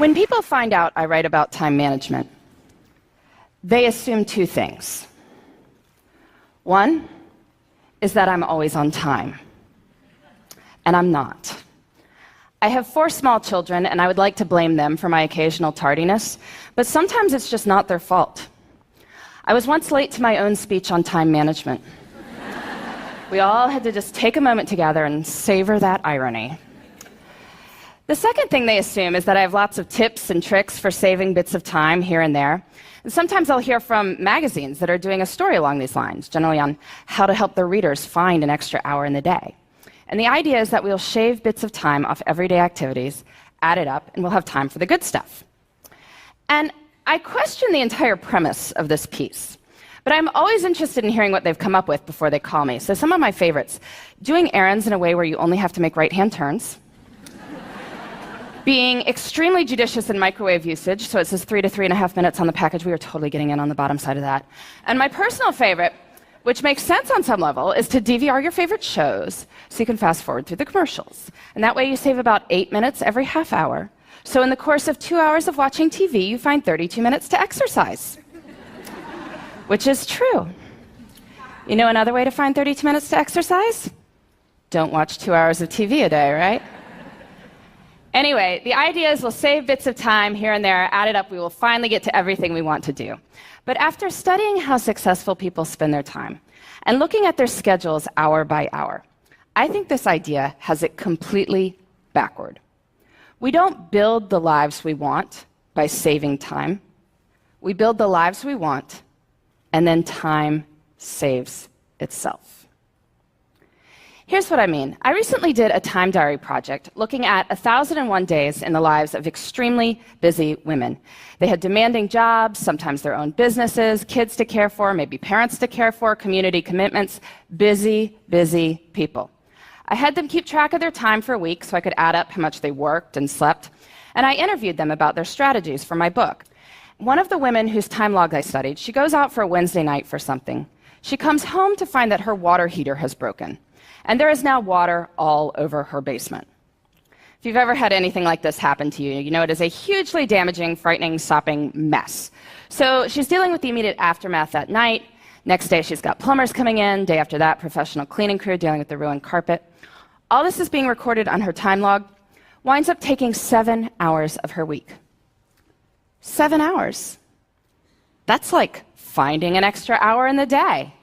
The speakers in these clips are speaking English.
When people find out I write about time management, they assume two things. One is that I'm always on time, and I'm not. I have 4 small children, and I would like to blame them for my occasional tardiness, but sometimes it's just not their fault. I was once late to my own speech on time management. We all had to just take a moment together and savor that irony. The second thing they assume is that I have lots of tips and tricks for saving bits of time here and there. And sometimes I'll hear from magazines that are doing a story along these lines, generally on how to help their readers find an extra hour in the day. And the idea is that we'll shave bits of time off everyday activities, add it up, and we'll have time for the good stuff. And I question the entire premise of this piece, but I'm always interested in hearing what they've come up with before they call me. So some of my favorites: doing errands in a way where you only have to make right-hand turns, being extremely judicious in microwave usage, so it says 3 to 3.5 minutes on the package. We are totally getting in on the bottom side of that. And my personal favorite, which makes sense on some level, is to DVR your favorite shows so you can fast forward through the commercials. And that way you save about 8 minutes every half hour. So in the course of 2 hours of watching TV, you find 32 minutes to exercise. Which is true. You know another way to find 32 minutes to exercise? Don't watch 2 hours of TV a day, right? Anyway, the idea is we'll save bits of time here and there, add it up, we will finally get to everything we want to do. But after studying how successful people spend their time and looking at their schedules hour by hour, I think this idea has it completely backward. We don't build the lives we want by saving time. We build the lives we want, and then time saves itself. Here's what I mean. I recently did a time diary project looking at 1,001 days in the lives of extremely busy women. They had demanding jobs, sometimes their own businesses, kids to care for, maybe parents to care for, community commitments. Busy, busy people. I had them keep track of their time for a week so I could add up how much they worked and slept, and I interviewed them about their strategies for my book. One of the women whose time log I studied, she goes out for a Wednesday night for something. She comes home to find that her water heater has broken, and there is now water all over her basement. If you've ever had anything like this happen to you, you know it is a hugely damaging, frightening, sopping mess. So she's dealing with the immediate aftermath that night. Next day, she's got plumbers coming in. Day after that, professional cleaning crew dealing with the ruined carpet. All this is being recorded on her time log. Winds up taking 7 hours of her week. 7 hours. That's like finding an extra hour in the day.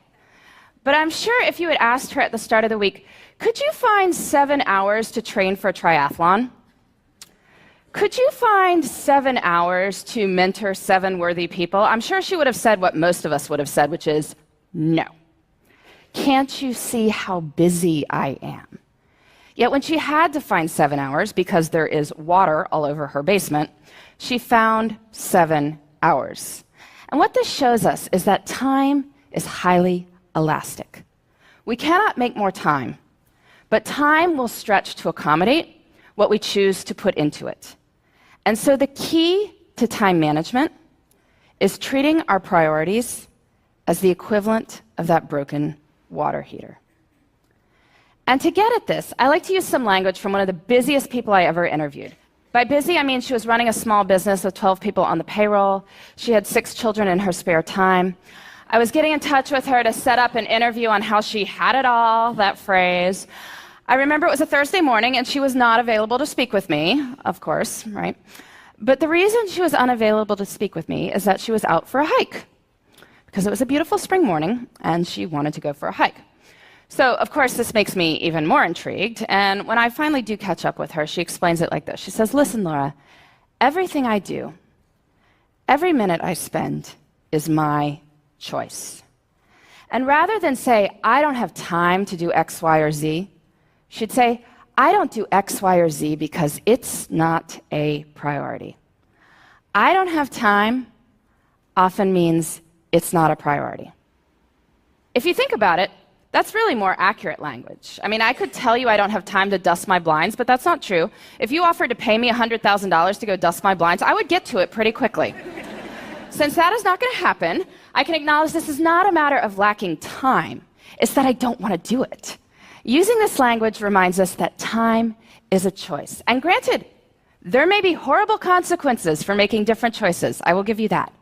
But I'm sure if you had asked her at the start of the week, could you find 7 hours to train for a triathlon? Could you find 7 hours to mentor 7 worthy people? I'm sure she would have said what most of us would have said, which is no. Can't you see how busy I am? Yet when she had to find 7 hours because there is water all over her basement, she found 7 hours. And what this shows us is that time is highly elastic. We cannot make more time, but time will stretch to accommodate what we choose to put into it. And so the key to time management is treating our priorities as the equivalent of that broken water heater. And to get at this, I like to use some language from one of the busiest people I ever interviewed. By busy, I mean she was running a small business with 12 people on the payroll. She had 6 children in her spare time. I was getting in touch with her to set up an interview on how she had it all, that phrase. I remember it was a Thursday morning, and she was not available to speak with me, of course, right? But the reason she was unavailable to speak with me is that she was out for a hike, because it was a beautiful spring morning, and she wanted to go for a hike. So, of course, this makes me even more intrigued, and when I finally do catch up with her, she explains it like this. She says, "Listen, Laura, everything I do, every minute I spend is my choice. And rather than say, I don't have time to do X, Y, or Z, she'd say, I don't do X, Y, or Z because it's not a priority. I don't have time often means it's not a priority." If you think about it, that's really more accurate language. I mean, I could tell you I don't have time to dust my blinds, but that's not true. If you offered to pay me $100,000 to go dust my blinds, I would get to it pretty quickly. Since that is not going to happen, I can acknowledge this is not a matter of lacking time. It's that I don't want to do it. Using this language reminds us that time is a choice. And granted, There may be horrible consequences for making different choices, I will give you that.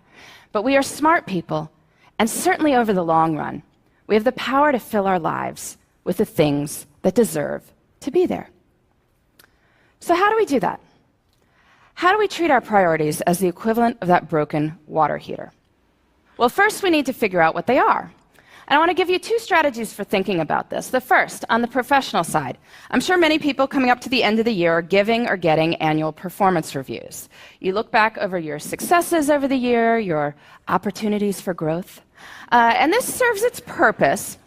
But we are smart people, and certainly over the long run, we have the power to fill our lives with the things that deserve to be there. So how do we do that? How do we treat our priorities as the equivalent of that broken water heater? Well, first we need to figure out what they are. And I want to give you two strategies for thinking about this. The first, on the professional side. I'm sure many people coming up to the end of the year are giving or getting annual performance reviews. You look back over your successes over the year, your opportunities for growth. And this serves its purpose,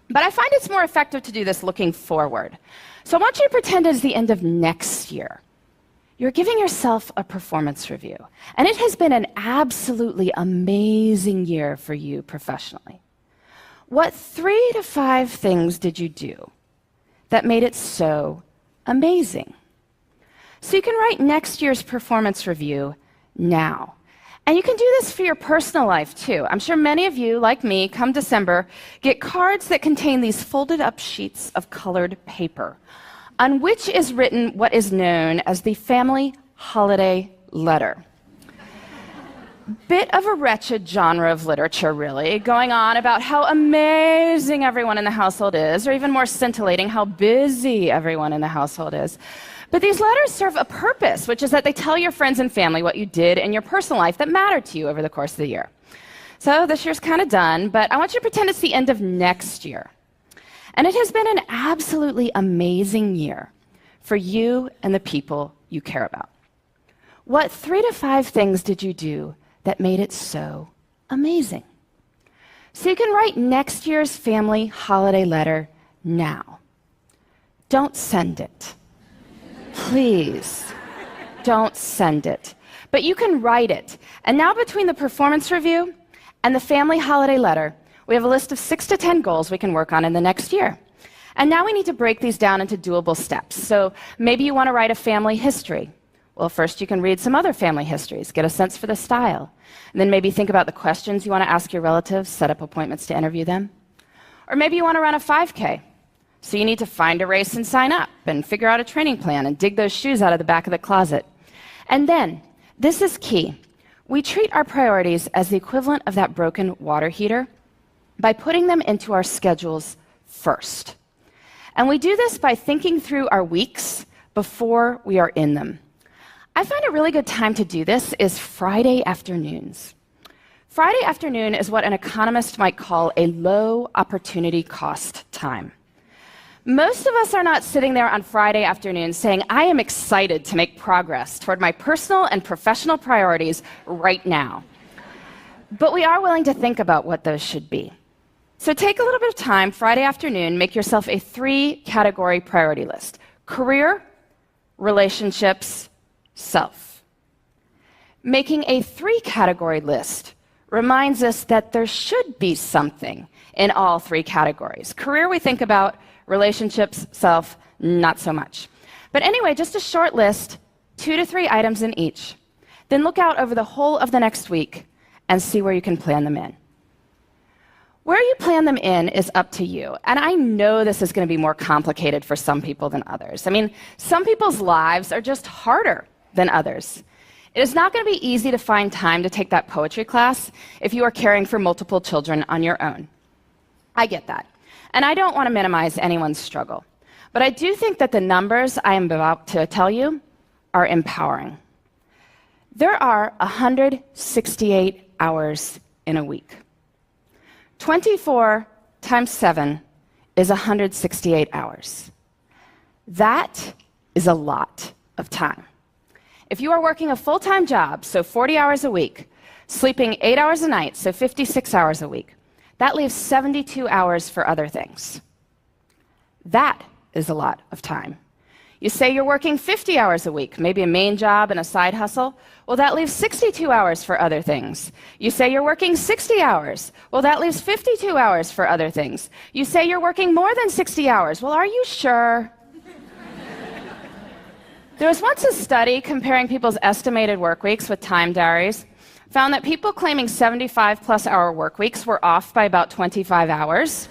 but I find it's more effective to do this looking forward. So I want you to pretend it's the end of next year. You're giving yourself a performance review, and it has been an absolutely amazing year for you professionally. What 3 to 5 things did you do that made it so amazing? So you can write next year's performance review now. And you can do this for your personal life, too. I'm sure many of you, like me, come December, get cards that contain these folded up sheets of colored paper, on which is written what is known as the family holiday letter. Bit of a wretched genre of literature, really, going on about how amazing everyone in the household is, or even more scintillating, how busy everyone in the household is. But these letters serve a purpose, which is that they tell your friends and family what you did in your personal life that mattered to you over the course of the year. So this year's kind of done, but I want you to pretend it's the end of next year. And it has been an absolutely amazing year for you and the people you care about. What 3 to 5 things did you do that made it so amazing? So you can write next year's family holiday letter now. Don't send it. Please, don't send it. But you can write it. And now between the performance review and the family holiday letter, we have a list of 6 to 10 goals we can work on in the next year. And now we need to break these down into doable steps. So maybe you want to write a family history. Well, first you can read some other family histories, get a sense for the style. And then maybe think about the questions you want to ask your relatives, set up appointments to interview them. Or maybe you want to run a 5K. So you need to find a race and sign up, and figure out a training plan, and dig those shoes out of the back of the closet. And then, this is key, we treat our priorities as the equivalent of that broken water heater by putting them into our schedules first. And we do this by thinking through our weeks before we are in them. I find a really good time to do this is Friday afternoons. Friday afternoon is what an economist might call a low opportunity cost time. Most of us are not sitting there on Friday afternoon saying, I am excited to make progress toward my personal and professional priorities right now. But we are willing to think about what those should be. So take a little bit of time Friday afternoon, make yourself a 3-category priority list: career, relationships, self. Making a 3-category list reminds us that there should be something in all 3 categories. Career we think about, relationships, self, not so much. But anyway, just a short list, 2 to 3 items in each. Then look out over the whole of the next week and see where you can plan them in. Where you plan them in is up to you. And I know this is going to be more complicated for some people than others. I mean, some people's lives are just harder than others. It is not going to be easy to find time to take that poetry class if you are caring for multiple children on your own. I get that. And I don't want to minimize anyone's struggle. But I do think that the numbers I am about to tell you are empowering. There are 168 hours in a week. 24 times 7 is 168 hours. That is a lot of time. If you are working a full-time job, so 40 hours a week, sleeping 8 hours a night, so 56 hours a week, that leaves 72 hours for other things. That is a lot of time. You say you're working 50 hours a week, maybe a main job and a side hustle. Well, that leaves 62 hours for other things. You say you're working 60 hours. Well, that leaves 52 hours for other things. You say you're working more than 60 hours. Well, are you sure? There was once a study comparing people's estimated work weeks with time diaries, found that people claiming 75-plus hour work weeks were off by about 25 hours.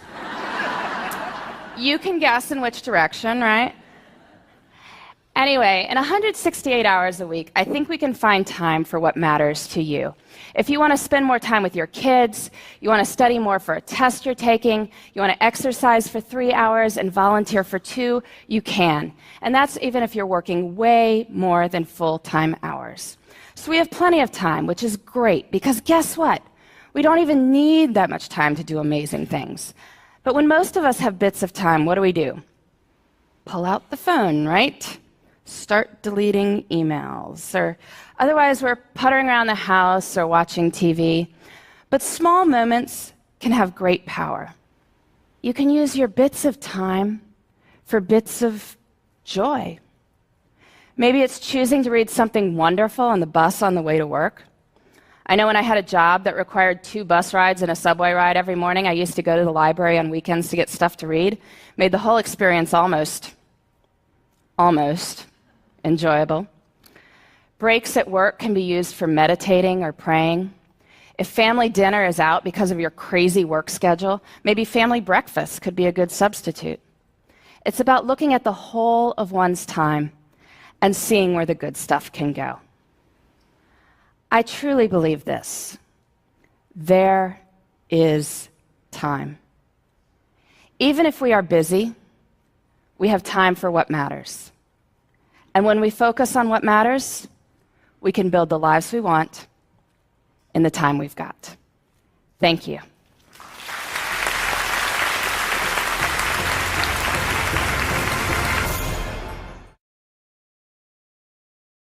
You can guess in which direction, right? Anyway, in 168 hours a week, I think we can find time for what matters to you. If you want to spend more time with your kids, you want to study more for a test you're taking, you want to exercise for 3 hours and volunteer for 2, you can. And that's even if you're working way more than full-time hours. So we have plenty of time, which is great, because guess what? We don't even need that much time to do amazing things. But when most of us have bits of time, what do? Pull out the phone, right? Start deleting emails, or otherwise we're puttering around the house or watching TV. But small moments can have great power. You can use your bits of time for bits of joy. Maybe it's choosing to read something wonderful on the bus on the way to work. I know when I had a job that required 2 bus rides and a subway ride every morning, I used to go to the library on weekends to get stuff to read. Made the whole experience almost enjoyable. Breaks at work can be used for meditating or praying. If family dinner is out because of your crazy work schedule, maybe family breakfast could be a good substitute. It's about looking at the whole of one's time and seeing where the good stuff can go. I truly believe this. There is time. Even if we are busy, we have time for what matters. And when we focus on what matters, we can build the lives we want in the time we've got. Thank you.